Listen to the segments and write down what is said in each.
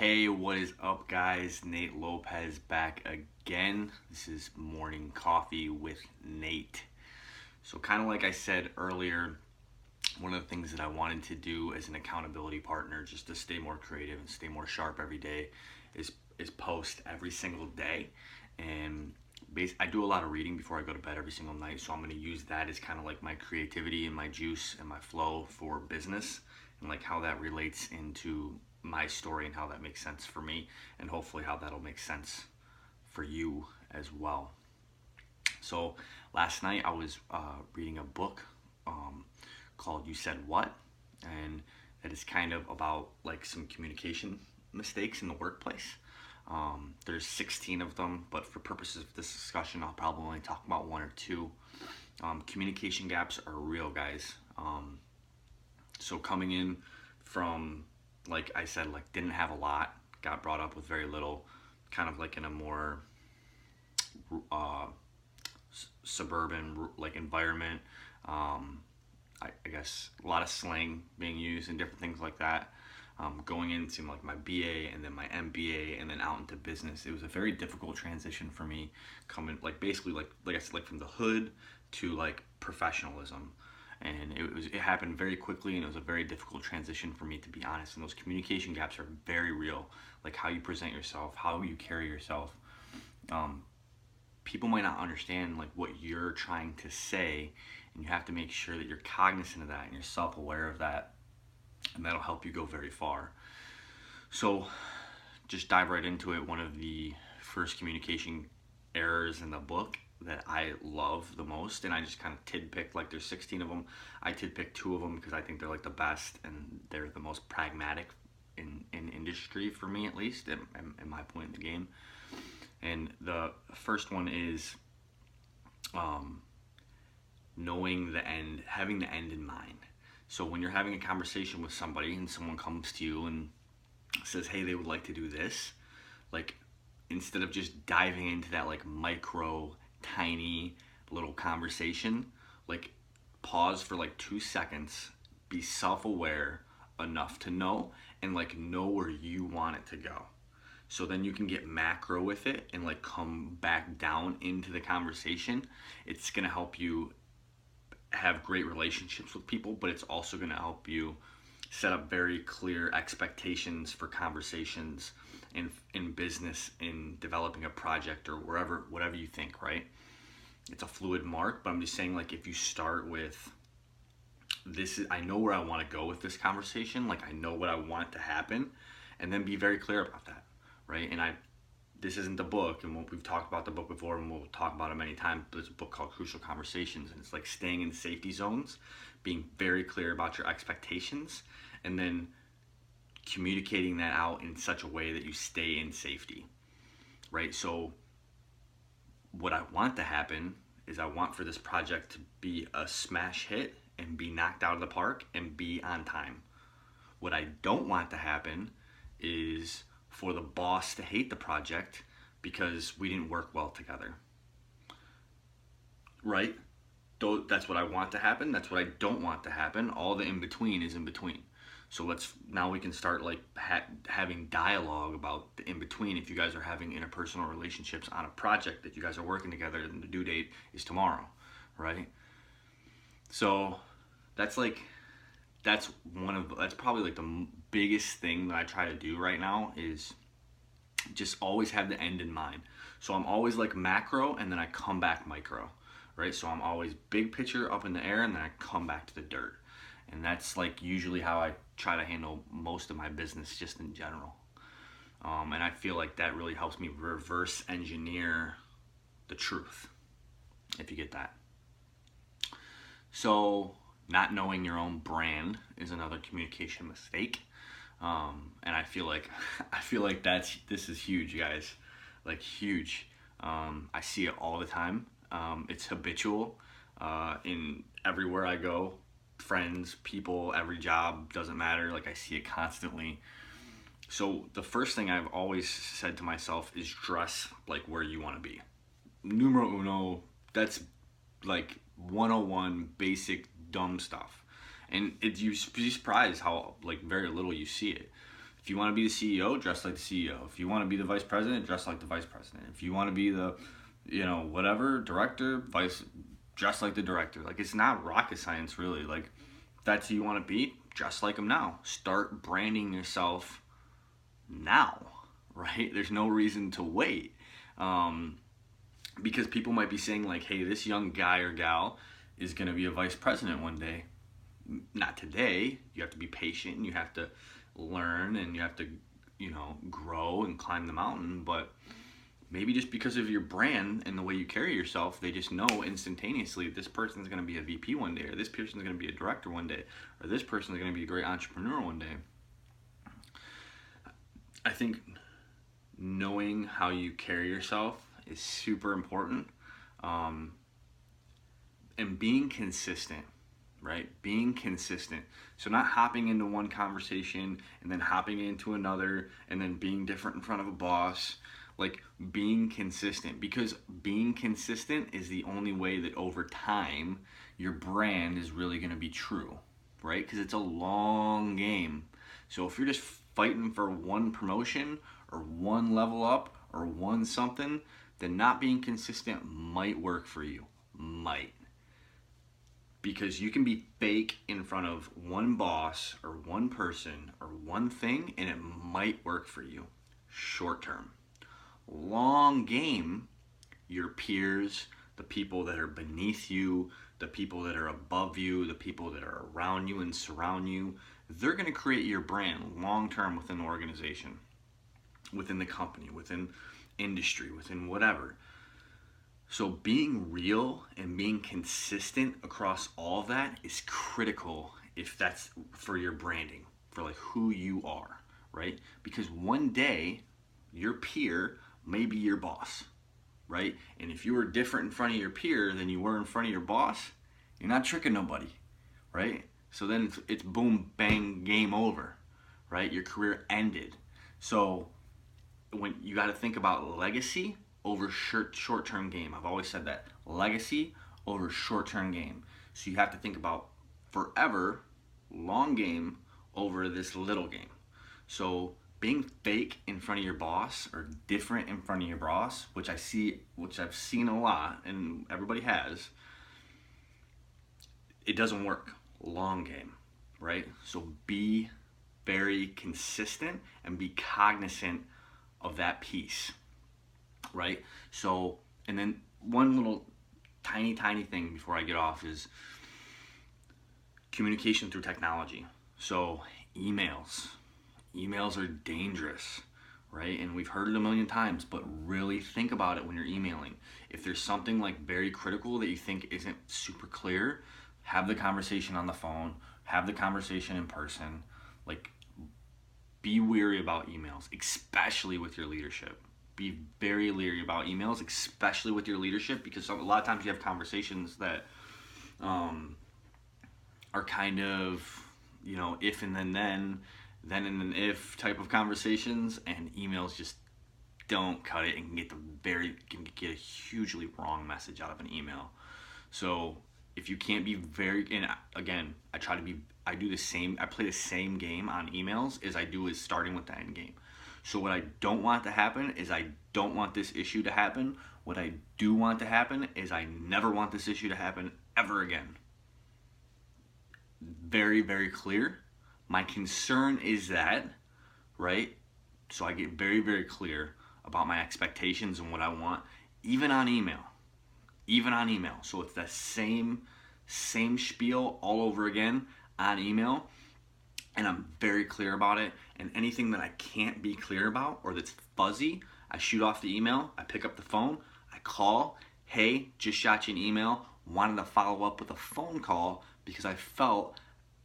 Hey, what is up, guys? Nate Lopez back again. This is Morning Coffee with Nate. So, kind of like I said earlier, one of the things that I wanted to do as an accountability partner, just to stay more creative and stay more sharp every day, is post every single day. And I do a lot of reading before I go to bed every single night, so I'm going to use that as kind of like my creativity and my juice and my flow for business, and like how that relates into my story and how that makes sense for me, and hopefully how that'll make sense for you as well. So last night I was reading a book called You Said What, and that is kind of about like some communication mistakes in the workplace. There's 16 of them, but for purposes of this discussion, I'll probably only talk about one or two. Communication gaps are real, guys. So coming in from, like I said, like didn't have a lot, got brought up with very little, kind of like in a more uh, suburban like environment. I guess a lot of slang being used and different things like that. Going into like my BA and then my MBA and then out into business, it was a very difficult transition for me. Coming like basically like I said, like from the hood to like professionalism, and it happened very quickly, and it was a very difficult transition for me, to be honest. And those communication gaps are very real, like how you present yourself, how you carry yourself. People might not understand like what you're trying to say, and you have to make sure that you're cognizant of that and you're self-aware of that, and that'll help you go very far. So just dive right into it. One of the first communication errors in the book that I love the most, and I just kind of tidpicked, like there's 16 of them. I tidpicked two of them because I think they're like the best and they're the most pragmatic in industry, for me at least, in my point in the game. And the first one is knowing the end, having the end in mind. So when you're having a conversation with somebody and someone comes to you and says, hey, they would like to do this, like instead of just diving into that like micro, tiny little conversation, like pause for like 2 seconds, be self-aware enough to know, and like know where you want it to go. So then you can get macro with it and like come back down into the conversation. It's gonna help you have great relationships with people, but it's also going to help you set up very clear expectations for conversations in business, in developing a project, or wherever, whatever you think, right? It's a fluid mark, but I'm just saying, like, if you start with this is, I know where I want to go with this conversation, like I know what I want to happen, and then be very clear about that, right? And this isn't the book, and we've talked about the book before, and we'll talk about it many times, but there's a book called Crucial Conversations, and it's like staying in safety zones, being very clear about your expectations, and then communicating that out in such a way that you stay in safety, right? So what I want to happen is I want for this project to be a smash hit and be knocked out of the park and be on time. What I don't want to happen is for the boss to hate the project because we didn't work well together, right? That's what I want to happen. That's what I don't want to happen. All the in between is in between. So now we can start like having dialogue about the in between. If you guys are having interpersonal relationships on a project that you guys are working together and the due date is tomorrow, right? So that's probably like the biggest thing that I try to do right now, is just always have the end in mind. So I'm always like macro, and then I come back micro, right? So I'm always big picture up in the air, and then I come back to the dirt. And that's like usually how I try to handle most of my business, just in general. And I feel like that really helps me reverse engineer the truth, if you get that. So not knowing your own brand is another communication mistake. And I feel like this is huge, guys, like huge. I see it all the time. It's habitual in everywhere I go, friends, people, every job, doesn't matter. Like I see it constantly. So the first thing I've always said to myself is dress like where you want to be. Numero uno. That's like 101 basic dumb stuff. And you'd be surprised how like very little you see it. If you want to be the CEO, dress like the CEO. If you want to be the vice president, dress like the vice president. If you want to be the, whatever, director, dress like the director. Like, it's not rocket science, really. Like, if that's who you want to be, dress like them now. Start branding yourself now, right? There's no reason to wait. Because people might be saying, like, hey, this young guy or gal is going to be a vice president one day. Not today. You have to be patient, and you have to learn, and you have to, grow and climb the mountain. But maybe just because of your brand and the way you carry yourself, they just know instantaneously this person's going to be a VP one day, or this person's going to be a director one day, or this person's going to be a great entrepreneur one day. I think knowing how you carry yourself is super important, and being consistent, right? Being consistent. So not hopping into one conversation and then hopping into another and then being different in front of a boss. Like, being consistent, because being consistent is the only way that over time your brand is really going to be true, right? Because it's a long game. So if you're just fighting for one promotion or one level up or one something, then not being consistent might work for you. Might. Because you can be fake in front of one boss or one person or one thing, and it might work for you short term. Long game, your peers, the people that are beneath you, the people that are above you, the people that are around you and surround you, they're going to create your brand long term within the organization, within the company, within industry, within whatever. So being real and being consistent across all of that is critical if that's for your branding, for like who you are, right? Because one day your peer may be your boss, right? And if you were different in front of your peer than you were in front of your boss, you're not tricking nobody, right? So then it's boom, bang, game over, right? Your career ended. So when you got to think about legacy over short-term game. I've always said that. Legacy over short-term game. So you have to think about forever, long game over this little game. So being fake in front of your boss or different in front of your boss, which I've seen a lot, and everybody has, it doesn't work. Long game, right? So be very consistent and be cognizant of that piece, right? So, and then one little tiny thing before I get off is communication through technology. So emails are dangerous, right? And we've heard it a million times, but really think about it when you're emailing. If there's something like very critical that you think isn't super clear, have the conversation on the phone, have the conversation in person. Like, be wary about emails, especially with your leadership. Be very leery about emails, especially with your leadership, because a lot of times you have conversations that are kind of, if and then and an if type of conversations, and emails just don't cut it and can get a hugely wrong message out of an email. So if you can't be very, and again, I play the same game on emails as I do is starting with the end game. So what I don't want to happen is I don't want this issue to happen. What I do want to happen is I never want this issue to happen ever again. Very, very clear. My concern is that, right? So I get very, very clear about my expectations and what I want, even on email. So it's the same spiel all over again on email, and I'm very clear about it. And anything that I can't be clear about or that's fuzzy, I shoot off the email, I pick up the phone, I call, hey, just shot you an email, wanted to follow up with a phone call because I felt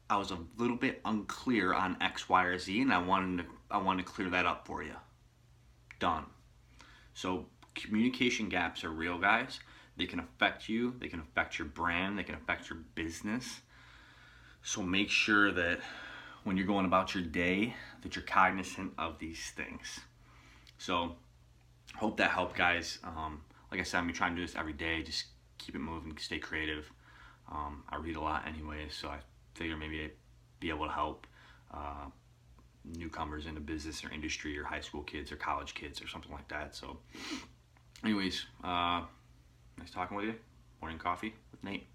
I was a little bit unclear on X, Y, or Z, and I wanted to clear that up for you. Done. So communication gaps are real, guys. They can affect you, they can affect your brand, they can affect your business. So make sure that when you're going about your day, that you're cognizant of these things. So hope that helped, guys. Like I said, I'm trying to do this every day. Just keep it moving, stay creative. I read a lot anyways, so I figure maybe I'd be able to help newcomers into business or industry or high school kids or college kids or something like that. So anyways, nice talking with you. Morning coffee with Nate.